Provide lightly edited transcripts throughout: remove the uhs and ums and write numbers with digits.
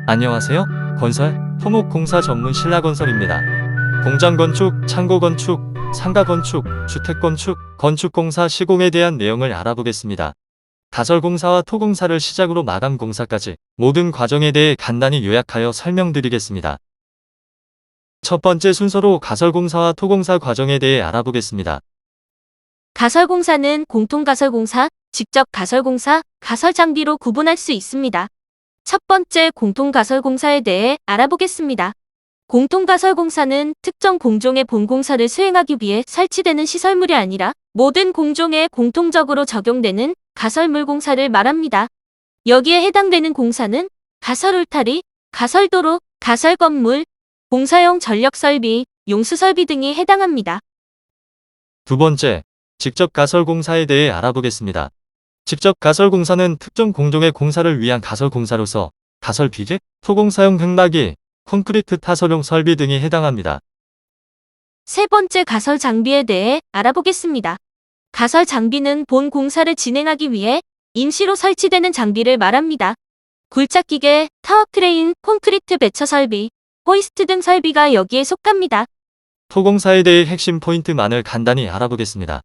안녕하세요. 건설, 토목공사 전문 신라건설입니다. 공장건축, 창고건축, 상가건축, 주택건축, 건축공사 시공에 대한 내용을 알아보겠습니다. 가설공사와 토공사를 시작으로 마감공사까지 모든 과정에 대해 간단히 요약하여 설명드리겠습니다. 첫 번째 순서로 가설공사와 토공사 과정에 대해 알아보겠습니다. 가설공사는 공통가설공사, 직접가설공사, 가설장비로 구분할 수 있습니다. 첫 번째 공통가설공사에 대해 알아보겠습니다. 공통가설공사는 특정 공종의 본공사를 수행하기 위해 설치되는 시설물이 아니라 모든 공종에 공통적으로 적용되는 가설물공사를 말합니다. 여기에 해당되는 공사는 가설울타리, 가설도로, 가설건물, 공사용 전력설비, 용수설비 등이 해당합니다. 두 번째, 직접가설공사에 대해 알아보겠습니다. 직접가설공사는 특정 공종의 공사를 위한 가설공사로서 가설비계, 토공사용 흙막이, 콘크리트 타설용 설비 등이 해당합니다. 세 번째 가설장비에 대해 알아보겠습니다. 가설장비는 본 공사를 진행하기 위해 임시로 설치되는 장비를 말합니다. 굴착기계, 타워크레인, 콘크리트 배처 설비, 호이스트 등 설비가 여기에 속합니다. 토공사에 대해 핵심 포인트만을 간단히 알아보겠습니다.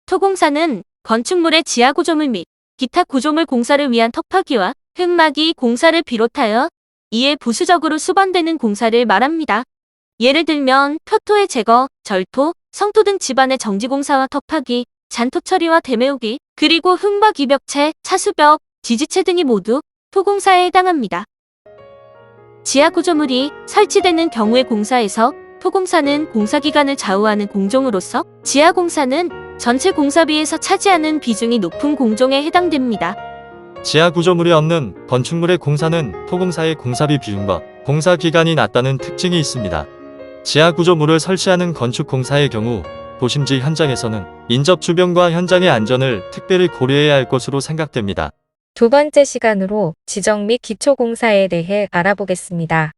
토공사는 건축물의 지하 구조물 및 기타 구조물 공사를 위한 턱파기와 흙막이 공사를 비롯하여 이에 부수적으로 수반되는 공사를 말합니다. 예를 들면 표토의 제거, 절토, 성토 등 집안의 정지공사와 턱파기, 잔토 처리와 대메우기, 그리고 흙막 이벽체, 차수벽, 지지체 등이 모두 토공사에 해당합니다. 지하 구조물이 설치되는 경우의 공사에서 토공사는 공사기간을 좌우하는 공종으로서 지하공사는 전체 공사비에서 차지하는 비중이 높은 공종에 해당됩니다. 지하 구조물이 없는 건축물의 공사는 토공사의 공사비 비중과 공사 기간이 낮다는 특징이 있습니다. 지하 구조물을 설치하는 건축공사의 경우 도심지 현장에서는 인접 주변과 현장의 안전을 특별히 고려해야 할 것으로 생각됩니다. 두 번째 시간으로 지정 및 기초공사에 대해 알아보겠습니다.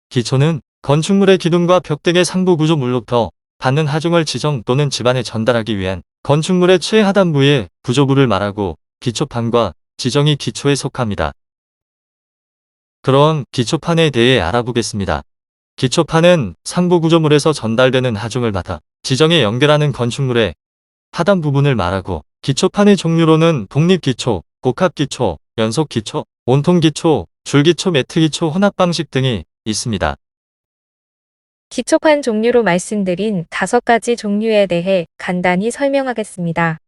기초는 건축물의 기둥과 벽 등의 상부 구조물로부터 받는 하중을 지정 또는 집안에 전달하기 위한 건축물의 최하단부의 구조물을 말하고 기초판과 지정이 기초에 속합니다. 그럼 기초판에 대해 알아보겠습니다. 기초판은 상부 구조물에서 전달되는 하중을 받아 지정에 연결하는 건축물의 하단 부분을 말하고 기초판의 종류로는 독립기초, 복합기초, 연속기초, 온통기초, 줄기초, 매트기초, 혼합방식 등이 있습니다. 기초판 종류로 말씀드린 5가지 종류에 대해 간단히 설명하겠습니다.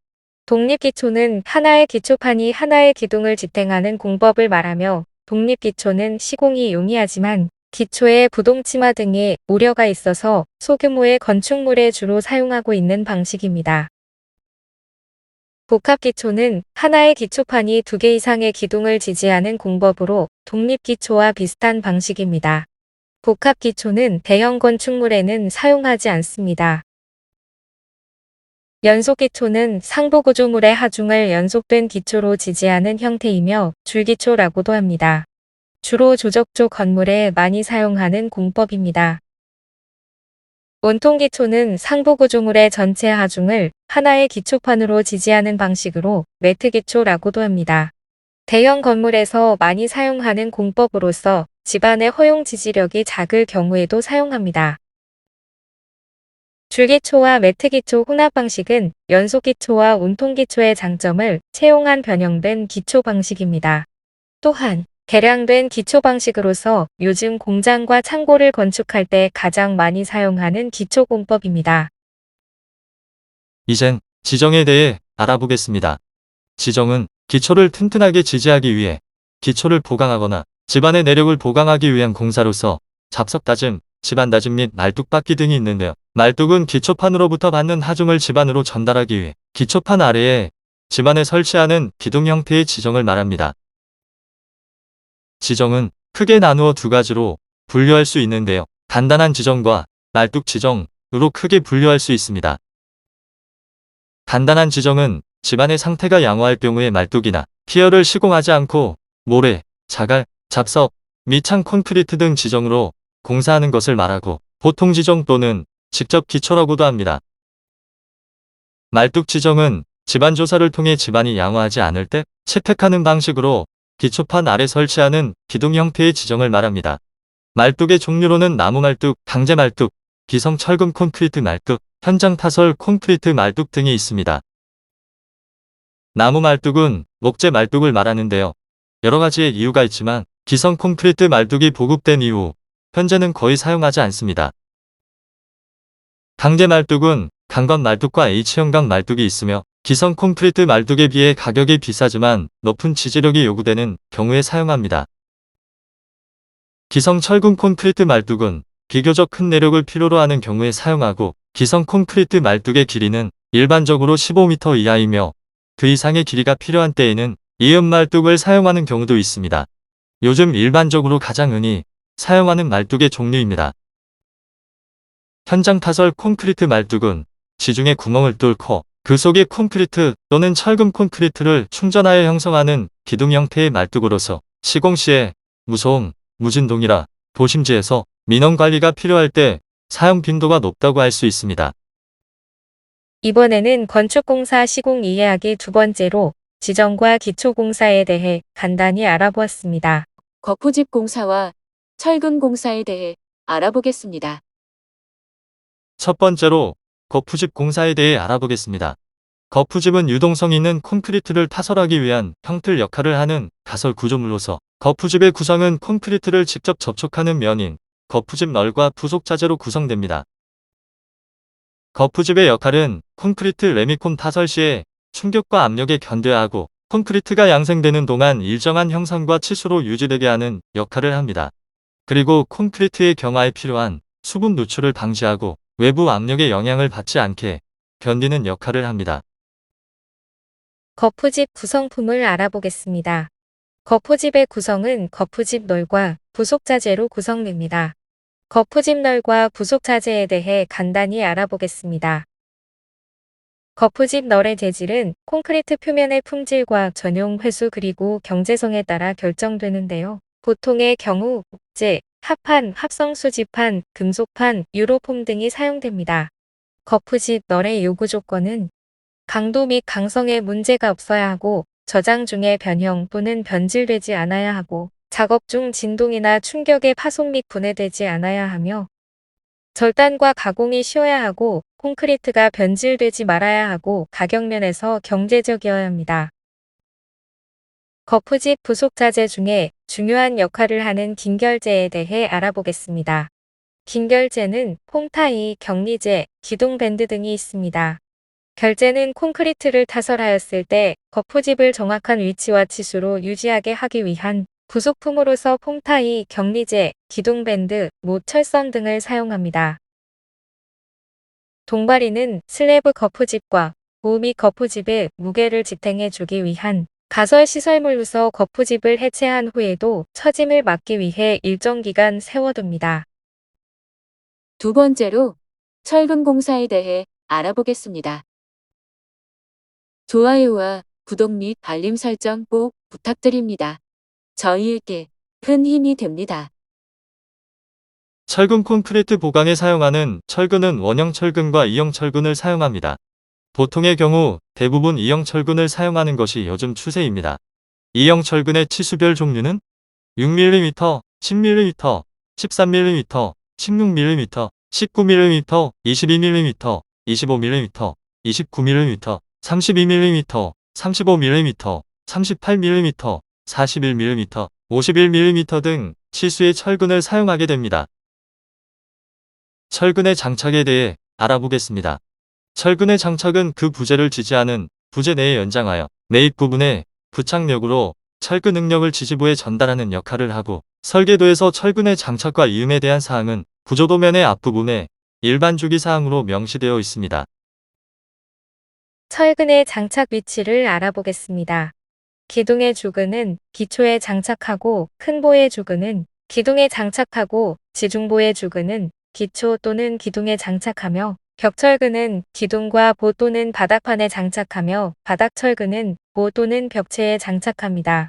독립기초는 하나의 기초판이 하나의 기둥을 지탱하는 공법을 말하며 독립기초는 시공이 용이하지만 기초에 부동치마 등의 우려가 있어서 소규모의 건축물에 주로 사용하고 있는 방식입니다. 복합기초는 하나의 기초판이 2개 이상의 기둥을 지지하는 공법으로 독립기초와 비슷한 방식입니다. 복합기초는 대형 건축물에는 사용하지 않습니다. 연속기초는 상부 구조물의 하중을 연속된 기초로 지지하는 형태이며 줄기초라고도 합니다. 주로 조적조 건물에 많이 사용하는 공법입니다. 온통기초는 상부 구조물의 전체 하중을 하나의 기초판으로 지지하는 방식으로 매트기초라고도 합니다. 대형 건물에서 많이 사용하는 공법으로서 집안의 허용 지지력이 작을 경우에도 사용합니다. 줄기초와 매트기초 혼합 방식은 연속기초와 온통기초의 장점을 채용한 변형된 기초 방식입니다. 또한 개량된 기초 방식으로서 요즘 공장과 창고를 건축할 때 가장 많이 사용하는 기초 공법입니다. 이젠 지정에 대해 알아보겠습니다. 지정은 기초를 튼튼하게 지지하기 위해 기초를 보강하거나 집안의 내력을 보강하기 위한 공사로서 잡석 다짐, 집안 다짐 및 말뚝박기 등이 있는데요. 말뚝은 기초판으로부터 받는 하중을 집안으로 전달하기 위해 기초판 아래에 집안에 설치하는 기둥 형태의 지정을 말합니다. 지정은 크게 나누어 2가지로 분류할 수 있는데요. 간단한 지정과 말뚝 지정으로 크게 분류할 수 있습니다. 간단한 지정은 집안의 상태가 양호할 경우에 말뚝이나 피어를 시공하지 않고 모래, 자갈, 잡석, 미창 콘크리트 등 지정으로 공사하는 것을 말하고 보통 지정 또는 직접 기초라고도 합니다. 말뚝 지정은 집안 조사를 통해 집안이 양호하지 않을 때 채택하는 방식으로 기초판 아래 설치하는 기둥 형태의 지정을 말합니다. 말뚝의 종류로는 나무 말뚝, 강제 말뚝, 기성 철근 콘크리트 말뚝, 현장 타설 콘크리트 말뚝 등이 있습니다. 나무 말뚝은 목재 말뚝을 말하는데요. 여러 가지의 이유가 있지만 기성 콘크리트 말뚝이 보급된 이후 현재는 거의 사용하지 않습니다. 강제 말뚝은 강건 말뚝과 H형광 말뚝이 있으며 기성 콘크리트 말뚝에 비해 가격이 비싸지만 높은 지지력이 요구되는 경우에 사용합니다. 기성 철근 콘크리트 말뚝은 비교적 큰 내력을 필요로 하는 경우에 사용하고 기성 콘크리트 말뚝의 길이는 일반적으로 15m 이하이며 그 이상의 길이가 필요한 때에는 이음 말뚝을 사용하는 경우도 있습니다. 요즘 일반적으로 가장 흔히 사용하는 말뚝의 종류입니다. 현장 타설 콘크리트 말뚝은 지중해 구멍을 뚫고 그 속에 콘크리트 또는 철근 콘크리트를 충전하여 형성하는 기둥 형태의 말뚝으로서 시공 시에 무소음, 무진동이라 도심지에서 민원 관리가 필요할 때 사용 빈도가 높다고 할 수 있습니다. 이번에는 건축공사 시공 이해하기 두 번째로 지정과 기초공사에 대해 간단히 알아보았습니다. 거푸집 공사와 철근 공사에 대해 알아보겠습니다. 첫 번째로 거푸집 공사에 대해 알아보겠습니다. 거푸집은 유동성 있는 콘크리트를 타설하기 위한 형틀 역할을 하는 가설 구조물로서 거푸집의 구성은 콘크리트를 직접 접촉하는 면인 거푸집 널과 부속 자재로 구성됩니다. 거푸집의 역할은 콘크리트 레미콘 타설 시에 충격과 압력에 견뎌야 하고 콘크리트가 양생되는 동안 일정한 형상과 치수로 유지되게 하는 역할을 합니다. 그리고 콘크리트의 경화에 필요한 수분 누출을 방지하고 외부 압력의 영향을 받지 않게 견디는 역할을 합니다. 거푸집 구성품을 알아보겠습니다. 거푸집의 구성은 거푸집 널과 부속 자재로 구성됩니다. 거푸집 널과 부속 자재에 대해 간단히 알아보겠습니다. 거푸집 널의 재질은 콘크리트 표면의 품질과 전용 회수 그리고 경제성에 따라 결정되는데요. 보통의 경우 목재, 합판, 합성수지판, 금속판, 유로폼 등이 사용됩니다. 거푸집 널의 요구 조건은 강도 및 강성에 문제가 없어야 하고 저장 중에 변형 또는 변질되지 않아야 하고 작업 중 진동이나 충격에 파손 및 분해되지 않아야 하며 절단과 가공이 쉬워야 하고 콘크리트가 변질되지 말아야 하고 가격면에서 경제적이어야 합니다. 거푸집 부속 자재 중에 중요한 역할을 하는 긴결재에 대해 알아보겠습니다. 긴결재는 폼타이, 격리재, 기둥밴드 등이 있습니다. 결재는 콘크리트를 타설하였을 때 거푸집을 정확한 위치와 치수로 유지하게 하기 위한 부속품으로서 폼타이, 격리재, 기둥밴드, 모철선 등을 사용합니다. 동바리는 슬래브 거푸집과 모 및 거푸집의 무게를 지탱해 주기 위한 가설 시설물로서 거푸집을 해체한 후에도 처짐을 막기 위해 일정 기간 세워둡니다. 두 번째로 철근 공사에 대해 알아보겠습니다. 좋아요와 구독 및 알림 설정 꼭 부탁드립니다. 저희에게 큰 힘이 됩니다. 철근 콘크리트 보강에 사용하는 철근은 원형 철근과 이형 철근을 사용합니다. 보통의 경우 대부분 이형 철근을 사용하는 것이 요즘 추세입니다. 이형 철근의 치수별 종류는 6mm, 10mm, 13mm, 16mm, 19mm, 22mm, 25mm, 29mm, 32mm, 35mm, 38mm, 41mm, 51mm 등 치수의 철근을 사용하게 됩니다. 철근의 장착에 대해 알아보겠습니다. 철근의 장착은 그 부재를 지지하는 부재 내에 연장하여 내입 부분에 부착력으로 철근 응력을 지지부에 전달하는 역할을 하고 설계도에서 철근의 장착과 이음에 대한 사항은 구조도면의 앞부분에 일반 주기사항으로 명시되어 있습니다. 철근의 장착 위치를 알아보겠습니다. 기둥의 주근은 기초에 장착하고 큰보의 주근은 기둥에 장착하고 지중보의 주근은 기초 또는 기둥에 장착하며 벽철근은 기둥과 보 또는 바닥판에 장착하며 바닥철근은 보 또는 벽체에 장착합니다.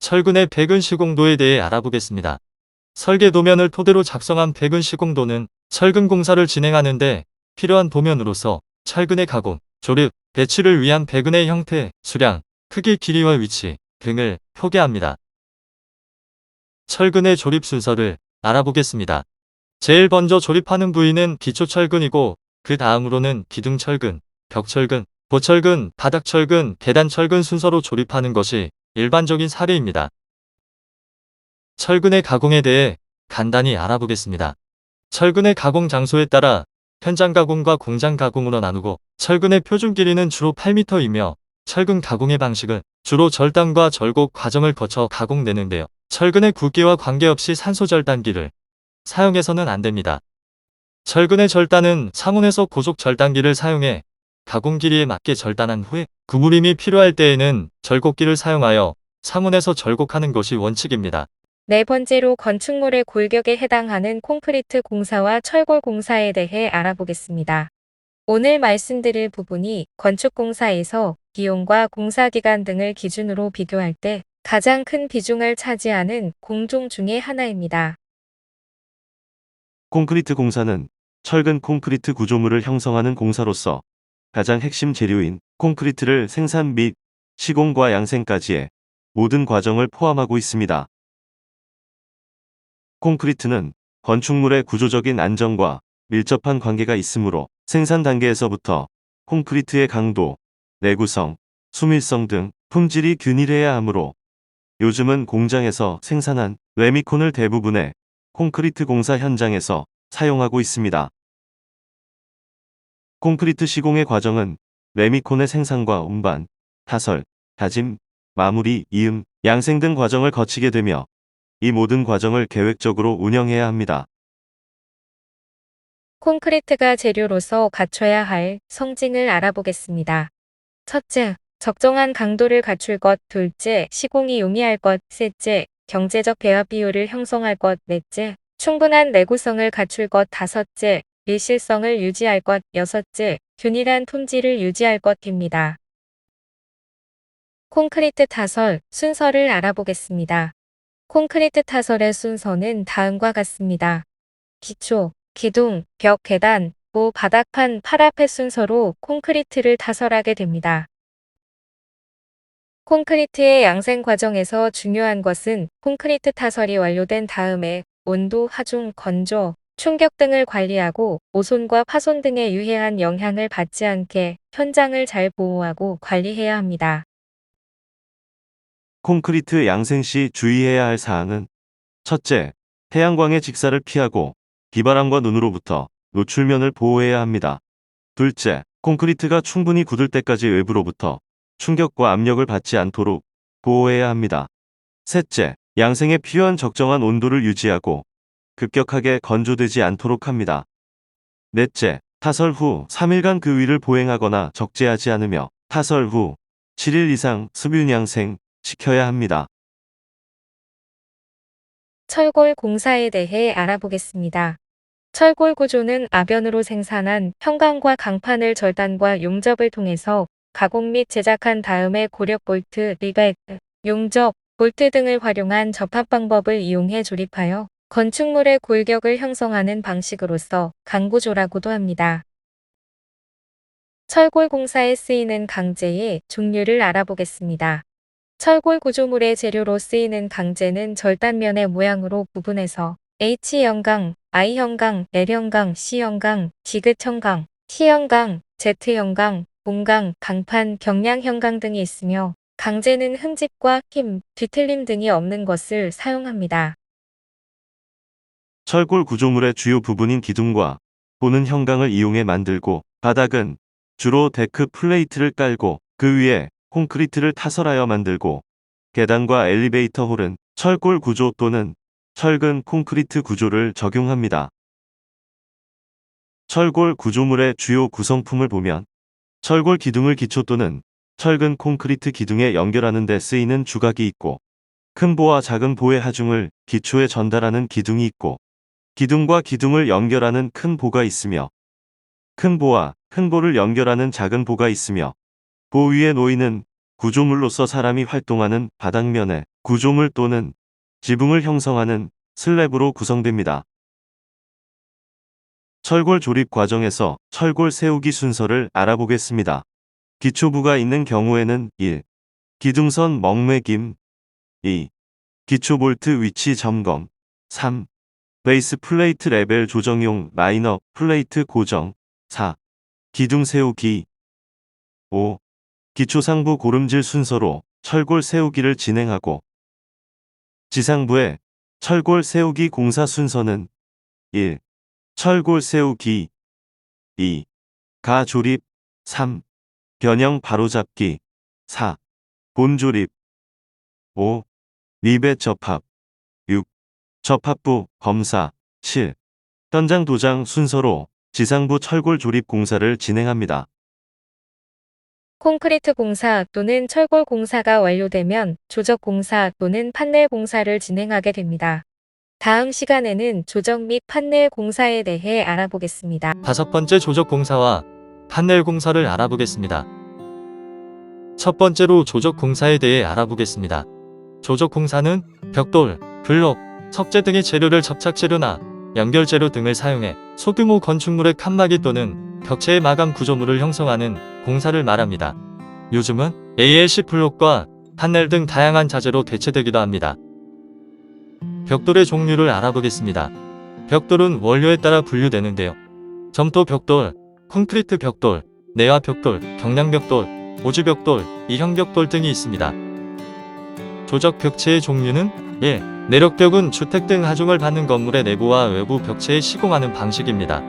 철근의 백은 시공도에 대해 알아보겠습니다. 설계도면을 토대로 작성한 백은 시공도는 철근 공사를 진행하는데 필요한 도면으로서 철근의 가공, 조립, 배치를 위한 백은의 형태, 수량, 크기, 길이와 위치, 등을 표기합니다. 철근의 조립 순서를 알아보겠습니다. 제일 먼저 조립하는 부위는 기초철근이고 그 다음으로는 기둥철근, 벽철근, 보철근, 바닥철근, 계단철근 순서로 조립하는 것이 일반적인 사례입니다. 철근의 가공에 대해 간단히 알아보겠습니다. 철근의 가공 장소에 따라 현장 가공과 공장 가공으로 나누고 철근의 표준 길이는 주로 8m이며 철근 가공의 방식은 주로 절단과 절곡 과정을 거쳐 가공되는데요. 철근의 굵기와 관계없이 산소 절단기를 사용해서는 안 됩니다. 철근의 절단은 사문에서 고속 절단기를 사용해 가공 길이에 맞게 절단한 후에 구부림이 필요할 때에는 절곡기를 사용하여 사문에서 절곡하는 것이 원칙입니다. 네 번째로 건축물의 골격에 해당하는 콘크리트 공사와 철골 공사에 대해 알아보겠습니다. 오늘 말씀드릴 부분이 건축공사에서 비용과 공사기간 등을 기준으로 비교할 때 가장 큰 비중을 차지하는 공종 중의 하나입니다. 콘크리트 공사는 철근 콘크리트 구조물을 형성하는 공사로서 가장 핵심 재료인 콘크리트를 생산 및 시공과 양생까지의 모든 과정을 포함하고 있습니다. 콘크리트는 건축물의 구조적인 안정과 밀접한 관계가 있으므로 생산 단계에서부터 콘크리트의 강도, 내구성, 수밀성 등 품질이 균일해야 하므로 요즘은 공장에서 생산한 레미콘을 대부분의 콘크리트 공사 현장에서 사용하고 있습니다. 콘크리트 시공의 과정은 레미콘의 생산과 운반, 타설, 다짐, 마무리, 이음, 양생 등 과정을 거치게 되며 이 모든 과정을 계획적으로 운영해야 합니다. 콘크리트가 재료로서 갖춰야 할 성징을 알아보겠습니다. 첫째, 적정한 강도를 갖출 것. 둘째, 시공이 용이할 것. 셋째, 경제적 배합 비율을 형성할 것. 넷째, 충분한 내구성을 갖출 것. 다섯째, 밀실성을 유지할 것. 여섯째, 균일한 품질을 유지할 것입니다. 콘크리트 타설 순서를 알아보겠습니다. 콘크리트 타설의 순서는 다음과 같습니다. 기초, 기둥, 벽, 계단, 바닥판, 파라펫 순서로 콘크리트를 타설하게 됩니다. 콘크리트의 양생 과정에서 중요한 것은 콘크리트 타설이 완료된 다음에 온도, 하중, 건조, 충격 등을 관리하고 오손과 파손 등의 유해한 영향을 받지 않게 현장을 잘 보호하고 관리해야 합니다. 콘크리트 양생 시 주의해야 할 사항은 첫째, 태양광의 직사를 피하고 비바람과 눈으로부터 노출면을 보호해야 합니다. 둘째, 콘크리트가 충분히 굳을 때까지 외부로부터 충격과 압력을 받지 않도록 보호해야 합니다. 셋째, 양생에 필요한 적정한 온도를 유지하고 급격하게 건조되지 않도록 합니다. 넷째, 타설 후 3일간 그 위를 보행하거나 적재하지 않으며 타설 후 7일 이상 수분 양생 시켜야 합니다. 철골 공사에 대해 알아보겠습니다. 철골 구조는 아변으로 생산한 현관과 강판을 절단과 용접을 통해서 가공 및 제작한 다음에 고력 볼트, 리벳, 용접, 볼트 등을 활용한 접합 방법을 이용해 조립하여 건축물의 골격을 형성하는 방식으로서 강구조라고도 합니다. 철골 공사에 쓰이는 강재의 종류를 알아보겠습니다. 철골 구조물의 재료로 쓰이는 강재는 절단면의 모양으로 구분해서 H형강, I형강, L형강, C형강, 디귿형강, T형강, Z형강, 봉강, 강판, 경량형강 등이 있으며 강재는 흠집과 힘, 뒤틀림 등이 없는 것을 사용합니다. 철골 구조물의 주요 부분인 기둥과 보는 형광을 이용해 만들고 바닥은 주로 데크 플레이트를 깔고 그 위에 콘크리트를 타설하여 만들고 계단과 엘리베이터 홀은 철골 구조 또는 철근 콘크리트 구조를 적용합니다. 철골 구조물의 주요 구성품을 보면 철골 기둥을 기초 또는 철근 콘크리트 기둥에 연결하는 데 쓰이는 주각이 있고 큰 보와 작은 보의 하중을 기초에 전달하는 기둥이 있고 기둥과 기둥을 연결하는 큰 보가 있으며 큰 보와 큰 보를 연결하는 작은 보가 있으며 보 위에 놓이는 구조물로서 사람이 활동하는 바닥면에 구조물 또는 지붕을 형성하는 슬랩으로 구성됩니다. 철골 조립 과정에서 철골 세우기 순서를 알아보겠습니다. 기초부가 있는 경우에는 1. 기둥선 멍매김. 2. 기초 볼트 위치 점검. 3. 베이스 플레이트 레벨 조정용 라인업 플레이트 고정. 4. 기둥 세우기. 5. 기초 상부 고름질 순서로 철골 세우기를 진행하고 지상부의 철골 세우기 공사 순서는 1. 철골 세우기. 2. 가 조립. 3. 변형 바로잡기. 4. 본 조립. 5. 리벳 접합. 6. 접합부 검사. 7. 현장 도장 순서로 지상부 철골 조립 공사를 진행합니다. 콘크리트 공사 또는 철골 공사가 완료되면 조적 공사 또는 판넬 공사를 진행하게 됩니다. 다음 시간에는 조적 및 판넬 공사에 대해 알아보겠습니다. 5번째 조적 공사와 판넬 공사를 알아보겠습니다. 첫 번째로 조적 공사에 대해 알아보겠습니다. 조적 공사는 벽돌, 블록, 석재 등의 재료를 접착재료나 연결재료 등을 사용해 소규모 건축물의 칸막이 또는 벽체의 마감 구조물을 형성하는 공사를 말합니다. 요즘은 ALC 블록과 판넬 등 다양한 자재로 대체되기도 합니다. 벽돌의 종류를 알아보겠습니다. 벽돌은 원료에 따라 분류되는데요. 점토 벽돌, 콘크리트 벽돌, 내화 벽돌, 경량 벽돌, 오지 벽돌, 이형 벽돌 등이 있습니다. 조적 벽체의 종류는 1. 내력벽은 주택 등 하중을 받는 건물의 내부와 외부 벽체에 시공하는 방식입니다.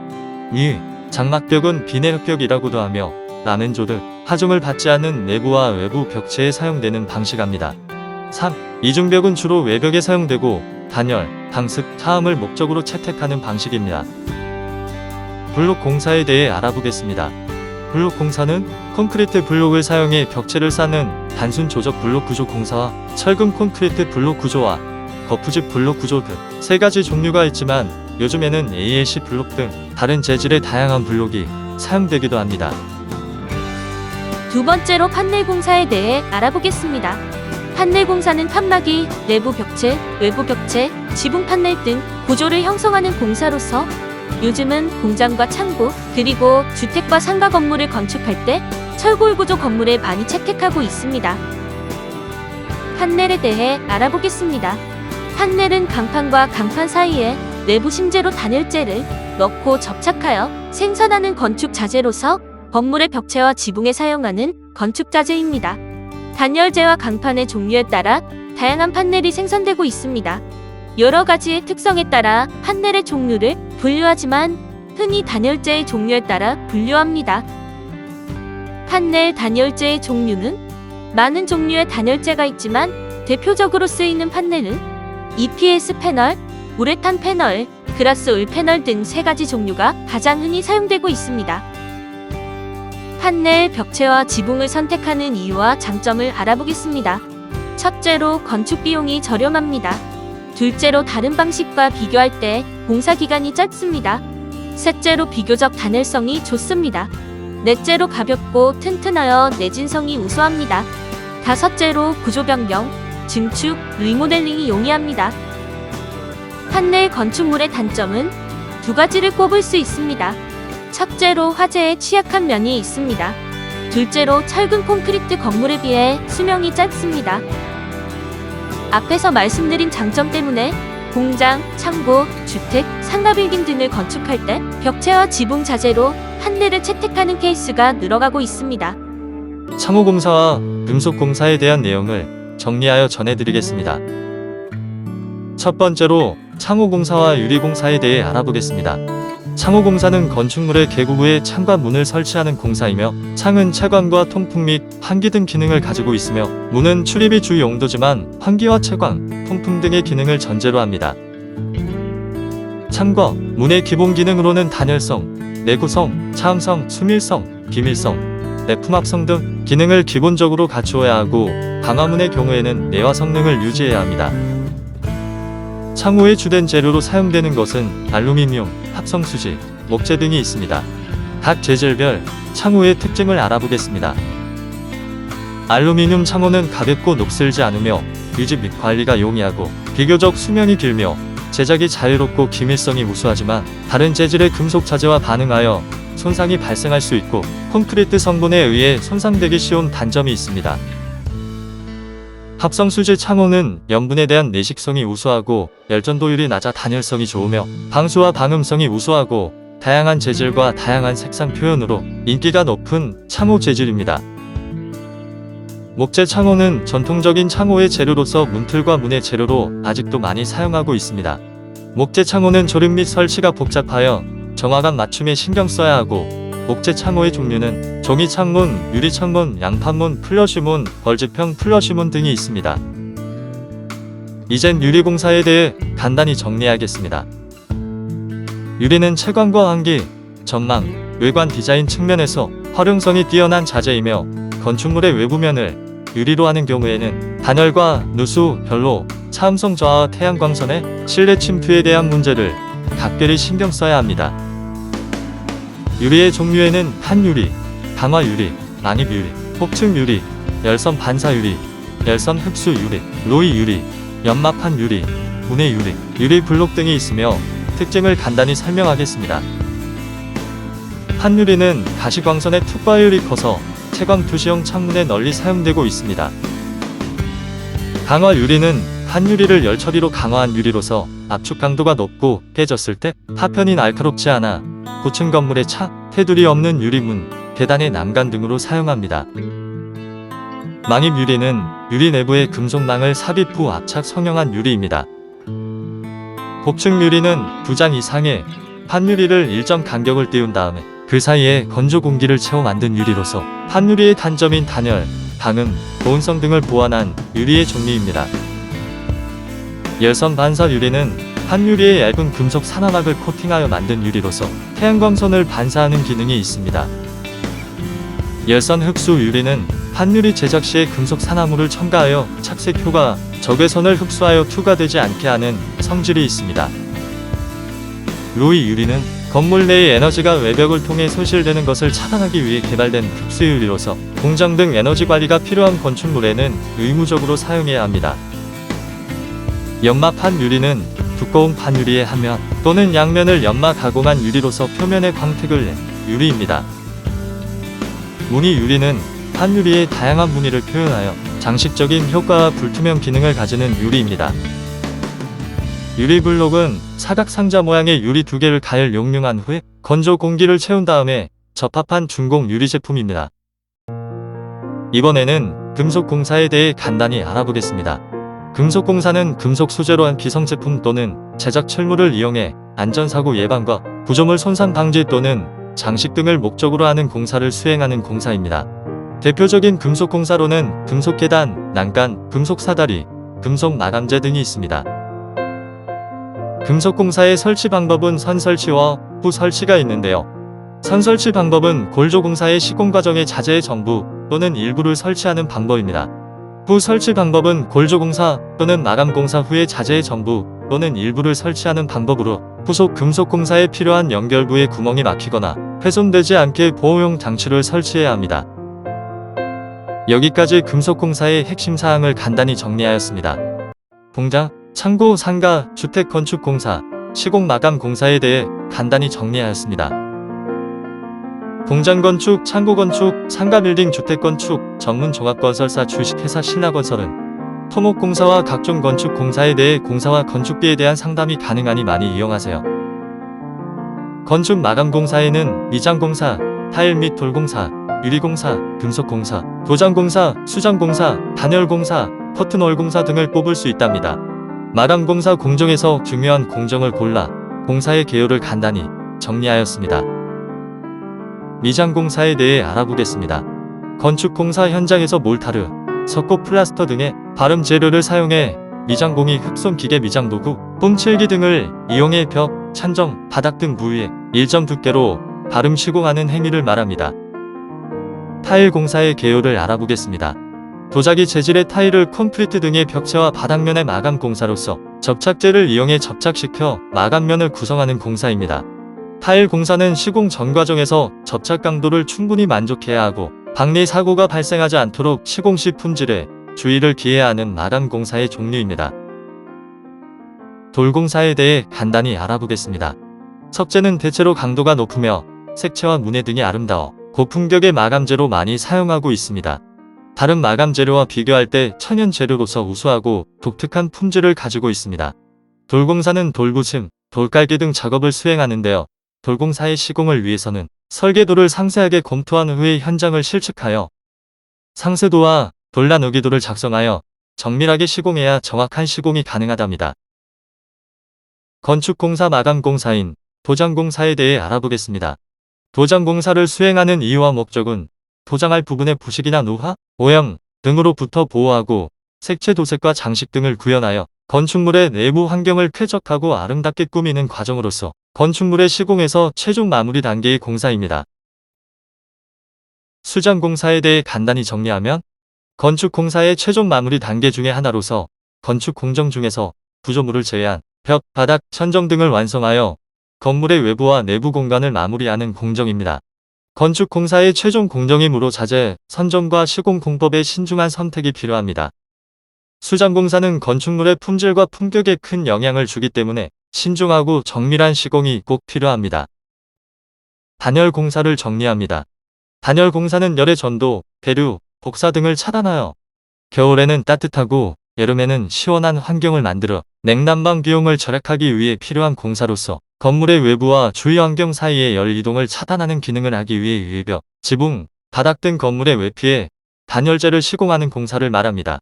2. 장막벽은 비내력벽이라고도 하며 라멘조드, 하중을 받지 않는 내부와 외부 벽체에 사용되는 방식입니다. 3. 이중벽은 주로 외벽에 사용되고 단열, 방습, 차음을 목적으로 채택하는 방식입니다. 블록 공사에 대해 알아보겠습니다. 블록 공사는 콘크리트 블록을 사용해 벽체를 쌓는 단순 조적 블록 구조 공사와 철근 콘크리트 블록 구조와 거푸집 블록 구조 등 세 가지 종류가 있지만 요즘에는 ALC 블록 등 다른 재질의 다양한 블록이 사용되기도 합니다. 두 번째로 판넬 공사에 대해 알아보겠습니다. 판넬 공사는 칸막이, 내부 벽체, 외부 벽체, 지붕 판넬 등 구조를 형성하는 공사로서 요즘은 공장과 창고, 그리고 주택과 상가 건물을 건축할 때 철골 구조 건물에 많이 채택하고 있습니다. 판넬에 대해 알아보겠습니다. 판넬은 강판과 강판 사이에 내부 심재로 단열재를 넣고 접착하여 생산하는 건축 자재로서 건물의 벽체와 지붕에 사용하는 건축 자재입니다. 단열재와 강판의 종류에 따라 다양한 판넬이 생산되고 있습니다. 여러 가지의 특성에 따라 판넬의 종류를 분류하지만 흔히 단열재의 종류에 따라 분류합니다. 판넬 단열재의 종류는 많은 종류의 단열재가 있지만 대표적으로 쓰이는 판넬은 EPS 패널, 우레탄 패널, 그라스 올 패널 등 세 가지 종류가 가장 흔히 사용되고 있습니다. 판넬, 벽체와 지붕을 선택하는 이유와 장점을 알아보겠습니다. 첫째로 건축 비용이 저렴합니다. 둘째로 다른 방식과 비교할 때 공사 기간이 짧습니다. 셋째로 비교적 단열성이 좋습니다. 넷째로 가볍고 튼튼하여 내진성이 우수합니다. 다섯째로 구조 변경, 증축, 리모델링이 용이합니다. 판넬 건축물의 단점은 두 가지를 꼽을 수 있습니다. 첫째로 화재에 취약한 면이 있습니다. 둘째로 철근 콘크리트 건물에 비해 수명이 짧습니다. 앞에서 말씀드린 장점 때문에 공장, 창고, 주택, 상가 빌딩 등을 건축할 때 벽체와 지붕 자재로 판넬을 채택하는 케이스가 늘어가고 있습니다. 창호 공사와 금속 공사에 대한 내용을 정리하여 전해드리겠습니다. 첫 번째로 창호 공사와 유리 공사에 대해 알아보겠습니다. 창호 공사는 건축물의 개구부에 창과 문을 설치하는 공사이며 창은 채광과 통풍 및 환기 등 기능을 가지고 있으며 문은 출입이 주 용도지만 환기와 채광, 통풍 등의 기능을 전제로 합니다. 창과 문의 기본 기능으로는 단열성, 내구성, 차음성, 수밀성, 비밀성, 내품합성 등 기능을 기본적으로 갖추어야 하고 방화문의 경우에는 내화 성능을 유지해야 합니다. 창호의 주된 재료로 사용되는 것은 알루미늄, 합성수지, 목재 등이 있습니다. 각 재질별 창호의 특징을 알아보겠습니다. 알루미늄 창호는 가볍고 녹슬지 않으며 유지 및 관리가 용이하고 비교적 수명이 길며 제작이 자유롭고 기밀성이 우수하지만 다른 재질의 금속 자재와 반응하여 손상이 발생할 수 있고 콘크리트 성분에 의해 손상되기 쉬운 단점이 있습니다. 합성수지 창호는 염분에 대한 내식성이 우수하고 열전도율이 낮아 단열성이 좋으며 방수와 방음성이 우수하고 다양한 재질과 다양한 색상 표현으로 인기가 높은 창호 재질입니다. 목재 창호는 전통적인 창호의 재료로서 문틀과 문의 재료로 아직도 많이 사용하고 있습니다. 목재 창호는 조립 및 설치가 복잡하여 정확한 맞춤에 신경 써야 하고 목재 창호의 종류는 종이 창문, 유리 창문, 양판문, 플러시문, 벌집형 플러시문 등이 있습니다. 이젠 유리 공사에 대해 간단히 정리하겠습니다. 유리는 채광과 환기, 전망, 외관 디자인 측면에서 활용성이 뛰어난 자재이며 건축물의 외부면을 유리로 하는 경우에는 단열과 누수, 변로, 차음성 저하와 태양광선의 실내 침투에 대한 문제를 각별히 신경 써야 합니다. 유리의 종류에는 한유리, 강화유리, 망입유리, 폭층유리, 열선 반사유리, 열선 흡수유리, 로이유리, 연마판유리, 문해유리, 유리블록 등이 있으며 특징을 간단히 설명하겠습니다. 한유리는 가시광선의 투과율이 커서 채광 투시형 창문에 널리 사용되고 있습니다. 강화유리는 한유리를 열처리로 강화한 유리로서 압축 강도가 높고 깨졌을 때 파편이 날카롭지 않아 고층 건물의 차, 테두리 없는 유리문, 계단의 난간 등으로 사용합니다. 망입유리는 유리 내부에 금속망을 삽입 후 압착 성형한 유리입니다. 복층유리는 2장 이상의 판유리를 일정 간격을 띄운 다음에 그 사이에 건조 공기를 채워 만든 유리로서 판유리의 단점인 단열, 방음, 보온성 등을 보완한 유리의 종류입니다. 열선 반사 유리는 판유리에 얇은 금속 산화막을 코팅하여 만든 유리로서 태양광선을 반사하는 기능이 있습니다. 열선 흡수 유리는 판유리 제작 시에 금속 산화물을 첨가하여 착색 효과, 적외선을 흡수하여 투과되지 않게 하는 성질이 있습니다. 로이 유리는 건물 내의 에너지가 외벽을 통해 손실되는 것을 차단하기 위해 개발된 흡수 유리로서 공장 등 에너지 관리가 필요한 건축물에는 의무적으로 사용해야 합니다. 연마판 유리는 두꺼운 판유리의 한 면 또는 양면을 연마 가공한 유리로서 표면에 광택을 낸 유리입니다. 무늬 유리는 판유리의 다양한 무늬를 표현하여 장식적인 효과와 불투명 기능을 가지는 유리입니다. 유리블록은 사각 상자 모양의 유리 2개를 가열 용융한 후에 건조 공기를 채운 다음에 접합한 중공 유리 제품입니다. 이번에는 금속 공사에 대해 간단히 알아보겠습니다. 금속 공사는 금속 소재로 한 비성 제품 또는 제작 철물을 이용해 안전사고 예방과 구조물 손상 방지 또는 장식 등을 목적으로 하는 공사를 수행하는 공사입니다. 대표적인 금속 공사로는 금속 계단, 난간, 금속 사다리, 금속 마감재 등이 있습니다. 금속 공사의 설치 방법은 선설치와 후 설치가 있는데요. 선설치 방법은 골조 공사의 시공 과정에 자재의 전부 또는 일부를 설치하는 방법입니다. 후 설치 방법은 골조 공사 또는 마감 공사 후에 자재의 전부 또는 일부를 설치하는 방법으로 후속 금속 공사에 필요한 연결부에 구멍이 막히거나 훼손되지 않게 보호용 장치를 설치해야 합니다. 여기까지 금속 공사의 핵심 사항을 간단히 정리하였습니다. 공장, 창고, 상가, 주택 건축 공사, 시공 마감 공사에 대해 간단히 정리하였습니다. 공장 건축, 창고 건축, 상가 빌딩 주택 건축, 전문 종합건설사 주식회사 신라건설은 토목 공사와 각종 건축 공사에 대해 공사와 건축비에 대한 상담이 가능하니 많이 이용하세요. 건축 마감 공사에는 미장 공사, 타일 및 돌 공사, 유리 공사, 금속 공사, 도장 공사, 수장 공사, 단열 공사, 커튼홀 공사 등을 뽑을 수 있답니다. 마감 공사 공정에서 중요한 공정을 골라 공사의 개요를 간단히 정리하였습니다. 미장 공사에 대해 알아보겠습니다. 건축 공사 현장에서 몰타르, 석고 플라스터 등의 발음 재료를 사용해 미장공이 흡손 기계 미장 도구, 폼칠기 등을 이용해 벽, 천정, 바닥 등 부위에 일정 두께로 발음 시공하는 행위를 말합니다. 타일 공사의 개요를 알아보겠습니다. 도자기 재질의 타일을 콘크리트 등의 벽체와 바닥면의 마감 공사로서 접착제를 이용해 접착시켜 마감면을 구성하는 공사입니다. 타일 공사는 시공 전 과정에서 접착 강도를 충분히 만족해야 하고 박리 사고가 발생하지 않도록 시공 시 품질에 주의를 기해야 하는 마감 공사의 종류입니다. 돌 공사에 대해 간단히 알아보겠습니다. 석재는 대체로 강도가 높으며 색채와 무늬 등이 아름다워 고품격의 마감재로 많이 사용하고 있습니다. 다른 마감 재료와 비교할 때 천연 재료로서 우수하고 독특한 품질을 가지고 있습니다. 돌공사는 돌부침, 돌깔기 등 작업을 수행하는데요. 돌공사의 시공을 위해서는 설계도를 상세하게 검토한 후에 현장을 실측하여 상세도와 돌 나누기도를 작성하여 정밀하게 시공해야 정확한 시공이 가능하답니다. 건축공사 마감공사인 도장공사에 대해 알아보겠습니다. 도장공사를 수행하는 이유와 목적은 도장할 부분의 부식이나 노화, 오염 등으로부터 보호하고 색채 도색과 장식 등을 구현하여 건축물의 내부 환경을 쾌적하고 아름답게 꾸미는 과정으로서 건축물의 시공에서 최종 마무리 단계의 공사입니다. 수장공사에 대해 간단히 정리하면 건축공사의 최종 마무리 단계 중의 하나로서 건축 공정 중에서 구조물을 제외한 벽, 바닥, 천정 등을 완성하여 건물의 외부와 내부 공간을 마무리하는 공정입니다. 건축공사의 최종 공정이므로 자재, 선정과 시공 공법의 신중한 선택이 필요합니다. 수장공사는 건축물의 품질과 품격에 큰 영향을 주기 때문에 신중하고 정밀한 시공이 꼭 필요합니다. 단열공사를 정리합니다. 단열공사는 열의 전도, 배류, 복사 등을 차단하여 겨울에는 따뜻하고 여름에는 시원한 환경을 만들어 냉난방 비용을 절약하기 위해 필요한 공사로서 건물의 외부와 주위 환경 사이의 열 이동을 차단하는 기능을 하기 위해 일벽, 지붕, 바닥 등 건물의 외피에 단열재를 시공하는 공사를 말합니다.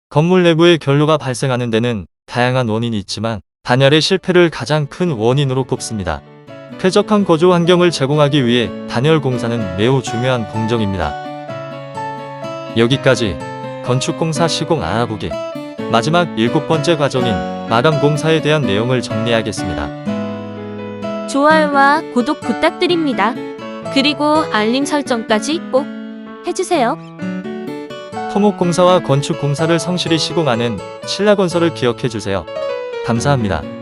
건물 내부에 결로가 발생하는 데는 다양한 원인이 있지만 단열의 실패를 가장 큰 원인으로 꼽습니다. 쾌적한 거주 환경을 제공하기 위해 단열 공사는 매우 중요한 공정입니다. 여기까지 건축공사 시공 알아보기 마지막 7번째 과정인 마감공사에 대한 내용을 정리하겠습니다. 좋아요와 구독 부탁드립니다. 그리고 알림 설정까지 꼭 해주세요. 토목공사와 건축공사를 성실히 시공하는 신라건설을 기억해주세요. 감사합니다.